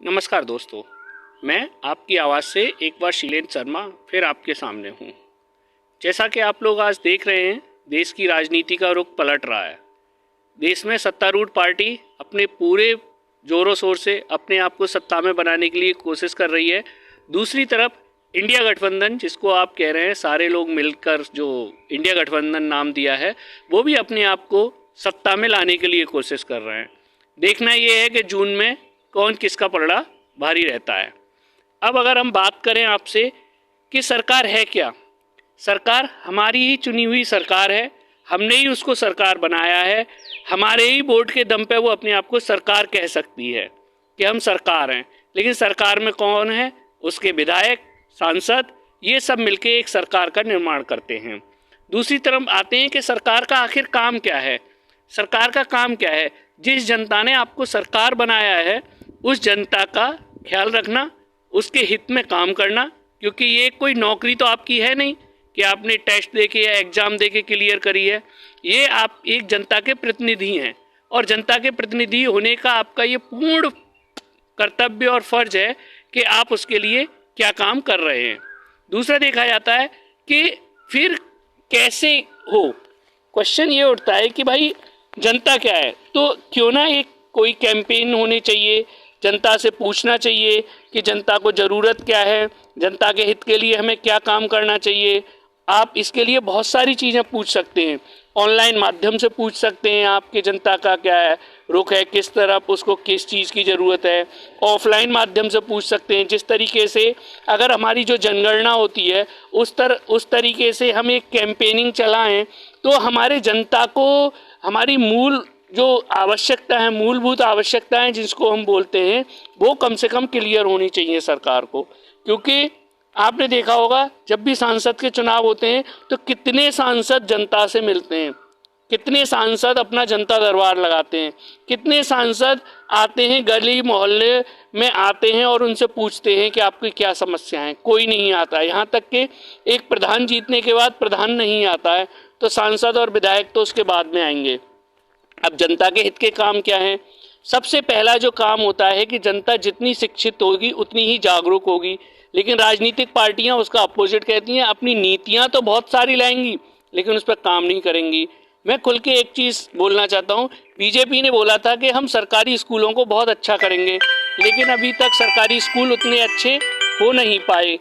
नमस्कार दोस्तों, मैं आपकी आवाज़ से एक बार शीलेंद्र शर्मा फिर आपके सामने हूँ। जैसा कि आप लोग आज देख रहे हैं, देश की राजनीति का रुख पलट रहा है। देश में सत्तारूढ़ पार्टी अपने पूरे ज़ोरों शोर से अपने आप को सत्ता में बनाने के लिए कोशिश कर रही है। दूसरी तरफ इंडिया गठबंधन, जिसको आप कह रहे हैं सारे लोग मिलकर जो इंडिया गठबंधन नाम दिया है, वो भी अपने आप को सत्ता में लाने के लिए कोशिश कर रहे हैं। देखना ये है कि जून में कौन किसका पलड़ा भारी रहता है। अब अगर हम बात करें आपसे कि सरकार है क्या, सरकार हमारी ही चुनी हुई सरकार है। हमने ही उसको सरकार बनाया है। हमारे ही वोट के दम पे वो अपने आप को सरकार कह सकती है कि हम सरकार हैं। लेकिन सरकार में कौन है? उसके विधायक, सांसद, ये सब मिलके एक सरकार का निर्माण करते हैं। दूसरी तरफ आते हैं कि सरकार का आखिर काम क्या है। सरकार का काम क्या है? जिस जनता ने आपको सरकार बनाया है उस जनता का ख्याल रखना, उसके हित में काम करना। क्योंकि ये कोई नौकरी तो आपकी है नहीं कि आपने टेस्ट दे के या एग्ज़ाम दे के क्लियर करी है। ये आप एक जनता के प्रतिनिधि हैं और जनता के प्रतिनिधि होने का आपका ये पूर्ण कर्तव्य और फर्ज है कि आप उसके लिए क्या काम कर रहे हैं। दूसरा देखा जाता है कि फिर कैसे हो। क्वेश्चन ये उठता है कि भाई जनता क्या है, तो क्यों ना एक कोई कैंपेन होने चाहिए, जनता से पूछना चाहिए कि जनता को ज़रूरत क्या है, जनता के हित के लिए हमें क्या काम करना चाहिए। आप इसके लिए बहुत सारी चीज़ें पूछ सकते हैं। ऑनलाइन माध्यम से पूछ सकते हैं आप कि जनता का क्या है रुख है, किस तरफ उसको किस चीज़ की ज़रूरत है। ऑफलाइन माध्यम से पूछ सकते हैं, जिस तरीके से अगर हमारी जो जनगणना होती है उस तरीके से हम एक कैंपेनिंग चलाएं तो हमारे जनता को हमारी मूल जो आवश्यकता है, मूलभूत आवश्यकताएं जिसको हम बोलते हैं, वो कम से कम क्लियर होनी चाहिए सरकार को। क्योंकि आपने देखा होगा जब भी सांसद के चुनाव होते हैं तो कितने सांसद जनता से मिलते हैं, कितने सांसद अपना जनता दरबार लगाते हैं, कितने सांसद आते हैं गली मोहल्ले में आते हैं और उनसे पूछते हैं कि आपकी क्या समस्याएं। कोई नहीं आता है। यहाँ तक कि एक प्रधान जीतने के बाद प्रधान नहीं आता है तो सांसद और विधायक तो उसके बाद में आएंगे। अब जनता के हित के काम क्या हैं? सबसे पहला जो काम होता है कि जनता जितनी शिक्षित होगी उतनी ही जागरूक होगी। लेकिन राजनीतिक पार्टियां उसका अपोजिट कहती हैं। अपनी नीतियां तो बहुत सारी लाएंगी लेकिन उस पर काम नहीं करेंगी। मैं खुल के एक चीज़ बोलना चाहता हूं, बीजेपी ने बोला था कि हम सरकारी स्कूलों को बहुत अच्छा करेंगे, लेकिन अभी तक सरकारी स्कूल उतने अच्छे हो नहीं पाए।